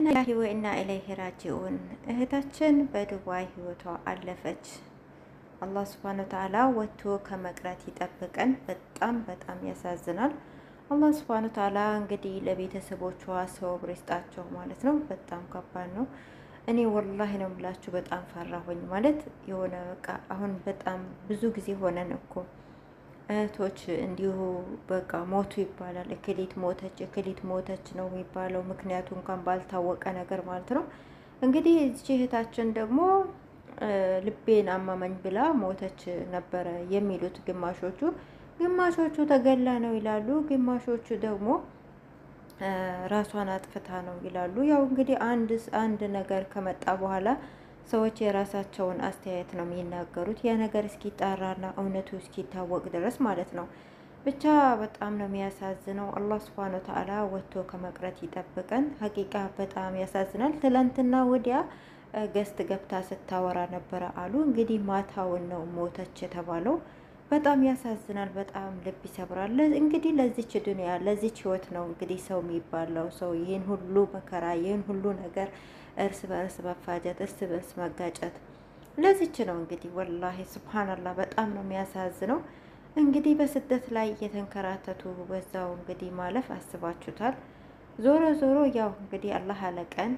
ኢናሊላሂ ወኢና ኢለይሂ ራጂኡን። እህታችን በዱባይ ህይወቷ አለፈች። አላህ ሱብሃነሁ ወተዓላ ወጥቶ ከመቅረት ይጠብቀን። በጣም በጣም ያሳዝናል። አላህ ሱብሃነሁ ወተዓላ እንግዲህ ለቤተሰቦቿ ሰብር ይስጣቸው ማለት ነው። በጣም ከባድ ነው። እኔ ወላሂ ነው የምላችሁ በጣም ፈራሁኝ ማለት የሆነ በቃ አሁን በጣም ብዙ ጊዜ ሆነን እኮ እህቶች እንዲሁ በቃ ሞቱ ይባላል። እክሊት ሞተች ነው የሚባለው፣ ምክንያቱ እንኳን ባልታወቀ ነገር ማለት ነው። እንግዲህ እዚህ እህታችን ደግሞ ልቤን አማመኝ ብላ ሞተች ነበረ የሚሉት ግማሾቹ ተገላ ነው ይላሉ፣ ግማሾቹ ደግሞ ራሷን አጥፍታ ነው ይላሉ። ያው እንግዲህ አንድ ነገር ከመጣ በኋላ ሰዎች የራሳቸውን አስተያየት ነው የሚናገሩት። ያ ነገር እስኪጣራና እውነቱ እስኪታወቅ ድረስ ማለት ነው። ብቻ በጣም ነው የሚያሳዝነው። አላህ ሱብሃነሁ ወተዓላ ወጥቶ ከመቅረት ይጠብቀን። ሀቂቃ በጣም ያሳዝናል። ትላንትና ወዲያ ገስት ገብታ ስታወራ ነበረ አሉ። እንግዲህ ማታውን ነው ሞተች የተባለው። በጣም ያሳዝናል። በጣም ልብ ይሰብራል። እንግዲህ ለዚች ዱንያ ለዚች ህይወት ነው እንግዲህ ሰው የሚባለው። ሰው ይህን ሁሉ መከራ ይህን ሁሉ ነገር እርስ በእርስ መፋጀት እርስ በእርስ መጋጨት ለዚች ነው እንግዲህ። ወላሂ ሱብሃነላህ በጣም ነው የሚያሳዝነው። እንግዲህ በስደት ላይ እየተንከራተቱ በዛው እንግዲህ ማለፍ አስባችሁታል። ዞሮ ዞሮ ያው እንግዲህ አላህ አለ ቀን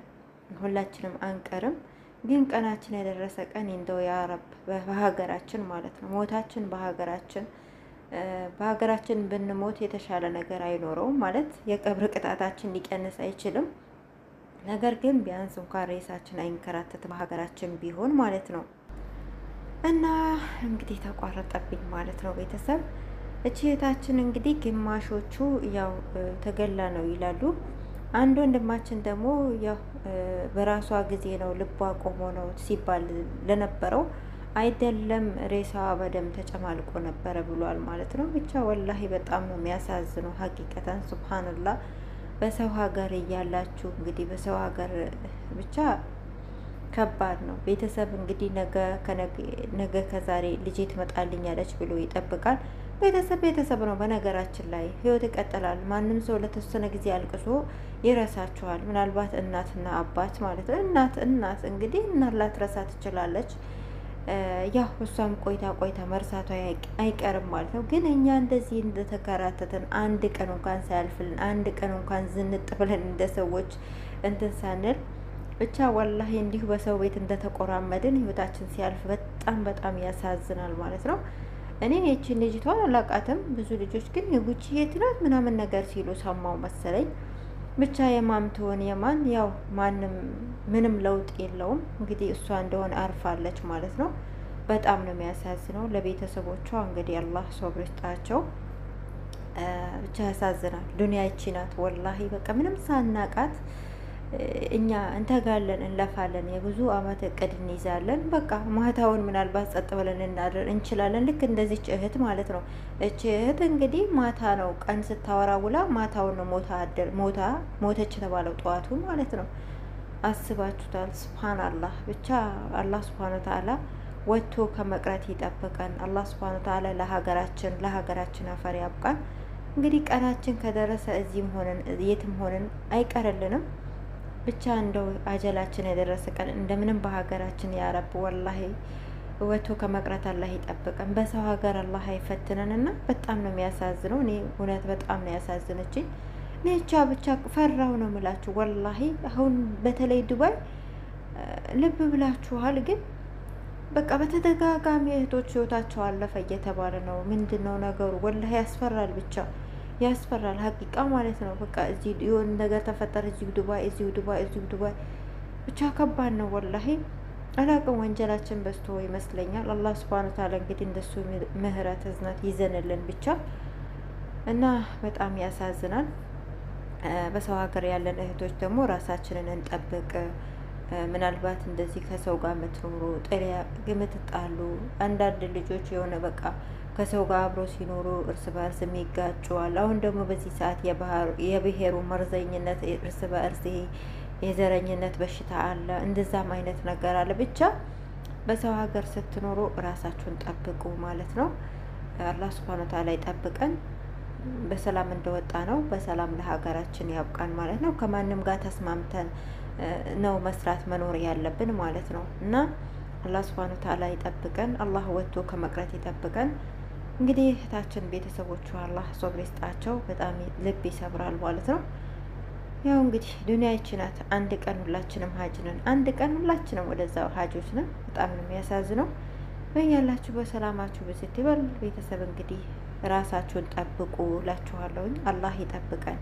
ሁላችንም አንቀርም። ግን ቀናችን የደረሰ ቀን እንደው ያ ረብ በሀገራችን ማለት ነው ሞታችን በሀገራችን ብንሞት የተሻለ ነገር አይኖረውም ማለት የቀብር ቅጣታችን ሊቀንስ አይችልም። ነገር ግን ቢያንስ እንኳን ሬሳችን አይንከራተት በሀገራችን ቢሆን ማለት ነው። እና እንግዲህ ተቋረጠብኝ ማለት ነው ቤተሰብ። እህታችን እንግዲህ ግማሾቹ ያው ተገላ ነው ይላሉ። አንድ ወንድማችን ደግሞ ያው በራሷ ጊዜ ነው ልቧ ቆሞ ነው ሲባል ለነበረው አይደለም ሬሳ በደም ተጨማልቆ ነበረ ብሏል ማለት ነው። ብቻ ወላሂ በጣም ነው የሚያሳዝነው ሀቂቀተን ሱብሃንላህ። በሰው ሀገር እያላችሁ እንግዲህ በሰው ሀገር ብቻ ከባድ ነው። ቤተሰብ እንግዲህ ነገ ከዛሬ ልጄ ትመጣልኛለች ብሎ ይጠብቃል። ቤተሰብ ነው። በነገራችን ላይ ህይወት ይቀጥላል። ማንም ሰው ለተወሰነ ጊዜ አልቅሶ ይረሳችኋል። ምናልባት እናትና አባት ማለት ነው። እናት እንግዲህ እናት ላትረሳ ትችላለች። ያው እሷም ቆይታ መርሳቷ አይቀርም ማለት ነው። ግን እኛ እንደዚህ እንደተከራተትን አንድ ቀን እንኳን ሳያልፍልን አንድ ቀን እንኳን ዝንጥ ብለን እንደ ሰዎች እንትን ሳንል ብቻ ወላሂ እንዲሁ በሰው ቤት እንደተቆራመድን ህይወታችን ሲያልፍ በጣም በጣም ያሳዝናል ማለት ነው። እኔ ይቺን ልጅቷን አላቃትም። ብዙ ልጆች ግን የጉቺ የት ናት ምናምን ነገር ሲሉ ሰማው መሰለኝ። ብቻ የማን ትሆን የማን ያው ማንም ምንም ለውጥ የለውም። እንግዲህ እሷ እንደሆነ አርፋለች ማለት ነው። በጣም ነው የሚያሳዝነው። ለቤተሰቦቿ እንግዲህ አላህ ሶብር ይስጣቸው። ብቻ ያሳዝናል። ዱንያ ይቺ ናት ወላሂ። በቃ ምንም ሳናቃት እኛ እንተጋለን እንለፋለን፣ የብዙ አመት እቅድ እንይዛለን። በቃ ማታውን ምናልባት ጸጥ ብለን እናድር እንችላለን። ልክ እንደዚች እህት ማለት ነው። እች እህት እንግዲህ ማታ ነው ቀን ስታወራ ውላ ማታውን ነው ሞተች የተባለው ጠዋቱ ማለት ነው። አስባችሁታል? ሱብሃንአላህ። ብቻ አላህ ሱብሃነ ወተዓላ ወጥቶ ከመቅረት ይጠብቀን። አላህ ሱብሃነ ወተዓላ ለሀገራችን አፈር ያብቃን። እንግዲህ ቀናችን ከደረሰ እዚህም ሆነን የትም ሆነን አይቀርልንም። ብቻ እንደው አጀላችን የደረሰ ቀን እንደምንም በሀገራችን ያረብ ወላሂ ወጥቶ ከመቅረት አላህ ይጠብቀን። በሰው ሀገር አላህ አይፈትነን እና በጣም ነው የሚያሳዝነው። እኔ እውነት በጣም ነው ያሳዝነችኝ። እኔ ብቻ ፈራው ነው የምላችሁ ወላሂ። አሁን በተለይ ዱባይ ልብ ብላችኋል። ግን በቃ በተደጋጋሚ እህቶች ህይወታቸው አለፈ እየተባለ ነው። ምንድን ነው ነገሩ? ወላሂ ያስፈራል። ብቻ ያስፈራል ሀቂቃ ማለት ነው። በቃ እዚህ የሆነ ነገር ተፈጠረ፣ እዚሁ ዱባይ ብቻ ከባድ ነው ወላሂ። አላቅም ወንጀላችን በዝቶ ይመስለኛል። አላህ ሱብሃነሁ ወተዓላ እንግዲህ እንደሱ ምህረት እዝነት ይዘንልን ብቻ እና በጣም ያሳዝናል። በሰው ሀገር ያለን እህቶች ደግሞ ራሳችንን እንጠብቅ። ምናልባት እንደዚህ ከሰው ጋር የምትኖሩ ጥሪያ የምትጣሉ አንዳንድ ልጆች የሆነ በቃ ከሰው ጋር አብሮ ሲኖሩ እርስ በእርስ የሚጋጩዋል። አሁን ደግሞ በዚህ ሰዓት የብሔሩ መርዘኝነት እርስ በእርስ የዘረኝነት በሽታ አለ። እንደዛም አይነት ነገር አለ። ብቻ በሰው ሀገር ስትኖሩ ራሳችሁን ጠብቁ ማለት ነው። አላህ ሱብሃነሁ ወተዓላ ይጠብቀን። በሰላም እንደወጣ ነው በሰላም ለሀገራችን ያብቃን ማለት ነው። ከማንም ጋር ተስማምተን ነው መስራት መኖር ያለብን ማለት ነው። እና አላህ ሱብሃነሁ ወተዓላ ይጠብቀን። አላህ ወጥቶ ከመቅረት ይጠብቀን። እንግዲህ እህታችን ቤተሰቦቿ አላህ ሶብር ይስጣቸው። በጣም ልብ ይሰብራል ማለት ነው። ያው እንግዲህ ዱንያ ይቺ ናት። አንድ ቀን ሁላችንም ሀጅ ነን፣ አንድ ቀን ሁላችንም ወደዛው ሀጆች ነን። በጣም ነው የሚያሳዝነው። በያላችሁ በሰላማችሁ ብዝት ይበል። ቤተሰብ እንግዲህ ራሳችሁን ጠብቁ እላችኋለሁኝ። አላህ ይጠብቀን።